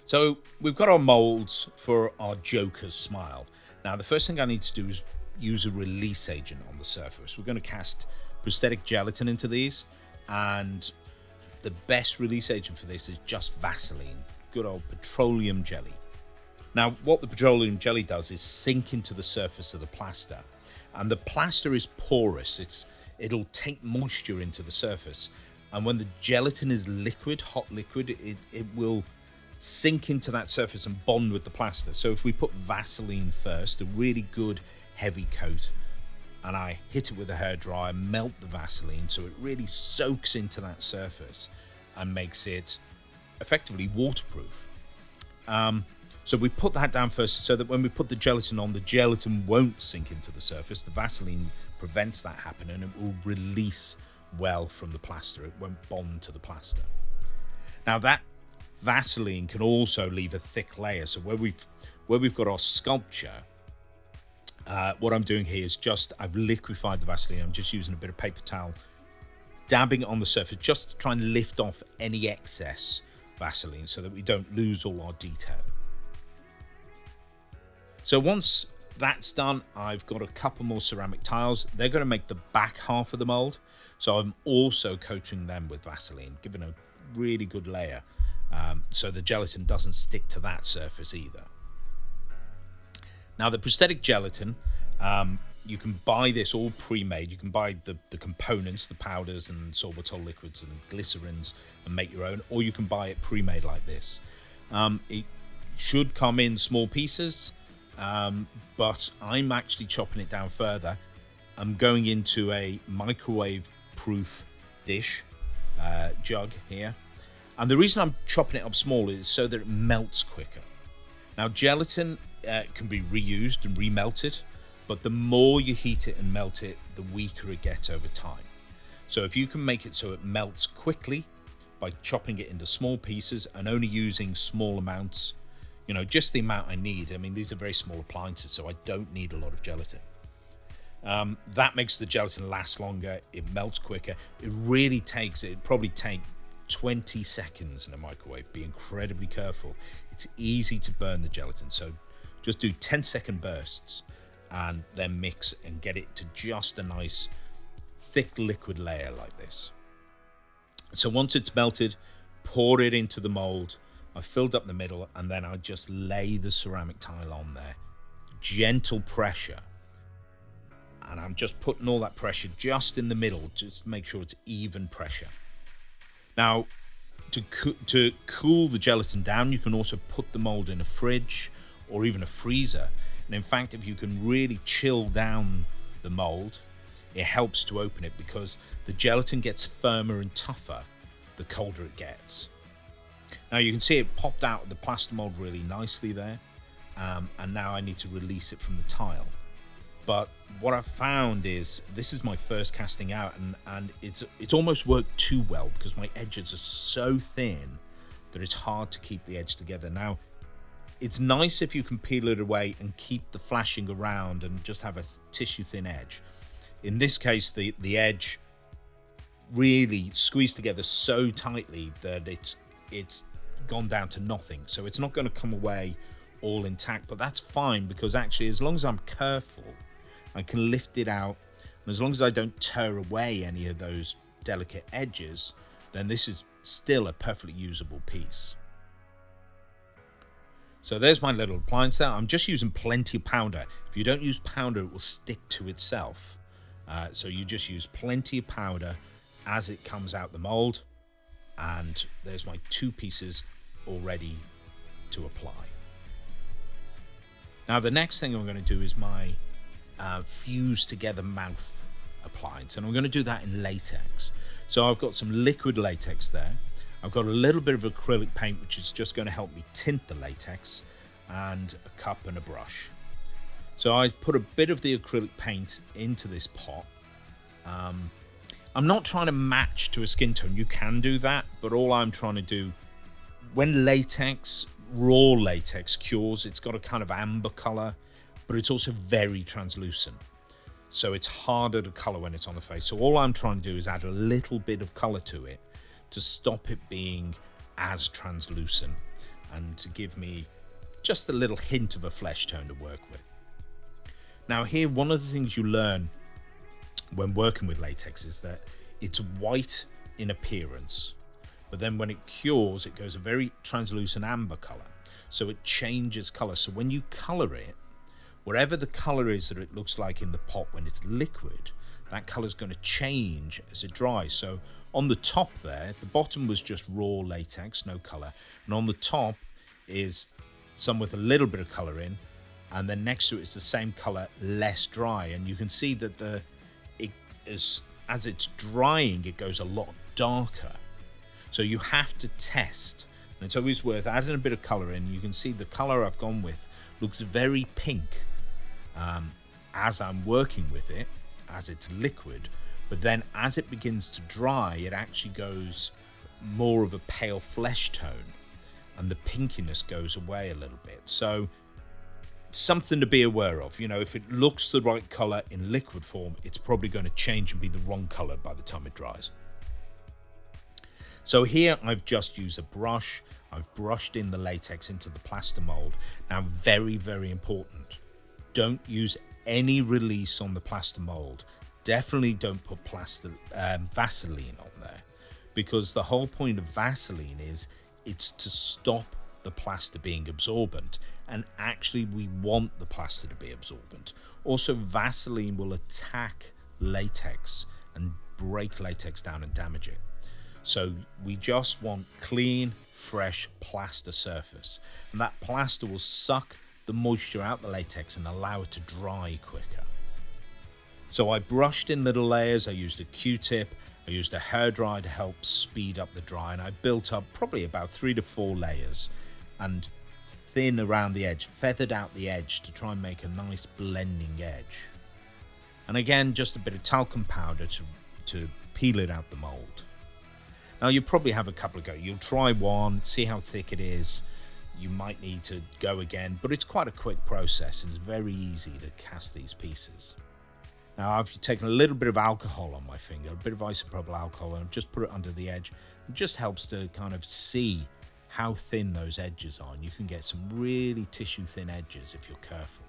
So we've got our molds for our Joker's smile. Now the first thing I need to do is use a release agent on the surface. We're going to cast prosthetic gelatin into these, and the best release agent for this is just Vaseline, good old petroleum jelly. Now what the petroleum jelly does is sink into the surface of the plaster, and the plaster is porous. It'll take moisture into the surface, and when the gelatin is liquid, hot liquid, it will sink into that surface and bond with the plaster. So if we put Vaseline first, a really good heavy coat, and I hit it with a hairdryer, melt the Vaseline so it really soaks into that surface and makes it effectively waterproof. So we put that down first so that when we put the gelatin on, the gelatin won't sink into the surface. The Vaseline prevents that happening, and it will release well from the plaster. It won't bond to the plaster. Now that Vaseline can also leave a thick layer. So where we've got our sculpture, what I'm doing here is I've liquefied the Vaseline. I'm just using a bit of paper towel, dabbing it on the surface just to try and lift off any excess Vaseline so that we don't lose all our detail. So once that's done, I've got a couple more ceramic tiles. They're going to make the back half of the mold. So I'm also coating them with Vaseline, giving a really good layer. So the gelatin doesn't stick to that surface either. Now the prosthetic gelatin, you can buy this all pre-made. You can buy the components, the powders and sorbitol liquids and glycerins, and make your own, or you can buy it pre-made like this. It should come in small pieces, but I'm actually chopping it down further. I'm going into a microwave-proof dish, jug here. And the reason I'm chopping it up small is so that it melts quicker. Now, gelatin can be reused and remelted, but the more you heat it and melt it, the weaker it gets over time. So if you can make it so it melts quickly by chopping it into small pieces and only using small amounts, just the amount I need. I mean, these are very small appliances, so I don't need a lot of gelatin. That makes the gelatin last longer. It melts quicker. It probably takes 20 seconds in a microwave. Be incredibly careful. It's easy to burn the gelatin, so just do 10-second bursts and then mix and get it to just a nice thick liquid layer like this. So once it's melted, pour it into the mold. I filled up the middle, and then I just lay the ceramic tile on there. Gentle pressure, and I'm just putting all that pressure just in the middle, just to make sure it's even pressure. Now, to cool the gelatin down, you can also put the mold in a fridge or even a freezer. And in fact, if you can really chill down the mold, it helps to open it, because the gelatin gets firmer and tougher the colder it gets. Now you can see it popped out of the plaster mold really nicely there, and now I need to release it from the tile. But what I've found is this is my first casting out, and it's almost worked too well, because my edges are so thin that it's hard to keep the edge together. Now, it's nice if you can peel it away and keep the flashing around and just have a tissue thin edge. In this case, the edge really squeezed together so tightly that it's gone down to nothing. So it's not going to come away all intact, but that's fine, because actually as long as I'm careful, I can lift it out, and as long as I don't tear away any of those delicate edges, then this is still a perfectly usable piece. So there's my little appliance there. I'm just using plenty of powder. If you don't use powder, it will stick to itself. So you just use plenty of powder as it comes out the mold, and there's my two pieces all ready to apply. Now the next thing I'm going to do is my fuse together mouth appliance, and I'm going to do that in latex. So I've got some liquid latex there. I've got a little bit of acrylic paint, which is just going to help me tint the latex, and a cup and a brush. So I put a bit of the acrylic paint into this pot. I'm not trying to match to a skin tone. You can do that, but all I'm trying to do, when raw latex cures, it's got a kind of amber color, but it's also very translucent. So it's harder to color when it's on the face. So all I'm trying to do is add a little bit of color to it to stop it being as translucent. and to give me just a little hint of a flesh tone to work with. Now here, one of the things you learn when working with latex is that it's white in appearance, but then when it cures, it goes a very translucent amber color. So it changes color. So when you color it, whatever the color is that it looks like in the pot when it's liquid, that color is going to change as it dries. So on the top there, the bottom was just raw latex, no color. And on the top is some with a little bit of color in, and then next to it is the same color, less dry. And you can see that as it's drying, it goes a lot darker. So you have to test, and it's always worth adding a bit of color in. You can see the color I've gone with looks very pink as I'm working with it, as it's liquid, but then as it begins to dry, it actually goes more of a pale flesh tone, and the pinkiness goes away a little bit. So something to be aware of. You know, if it looks the right color in liquid form, it's probably going to change and be the wrong color by the time it dries. So here I've just used a brush. I've brushed in the latex into the plaster mold. Now, very, very important, don't use any release on the plaster mold. Definitely don't put Vaseline on there, because the whole point of Vaseline is it's to stop the plaster being absorbent, and actually we want the plaster to be absorbent. Also, Vaseline will attack latex and break latex down and damage it. So we just want clean, fresh plaster surface, and that plaster will suck the moisture out the latex and allow it to dry quicker. So I brushed in little layers. I used a Q-tip, I used a hairdryer to help speed up the dry, and I built up probably about 3 to 4 layers and thin around the edge, feathered out the edge to try and make a nice blending edge. And again, just a bit of talcum powder to peel it out the mold. Now you probably have a couple of go. You'll try one, see how thick it is. You might need to go again, but it's quite a quick process and it's very easy to cast these pieces. Now I've taken a little bit of alcohol on my finger, a bit of isopropyl alcohol, and just put it under the edge. It just helps to kind of see how thin those edges are, and you can get some really tissue thin edges if you're careful.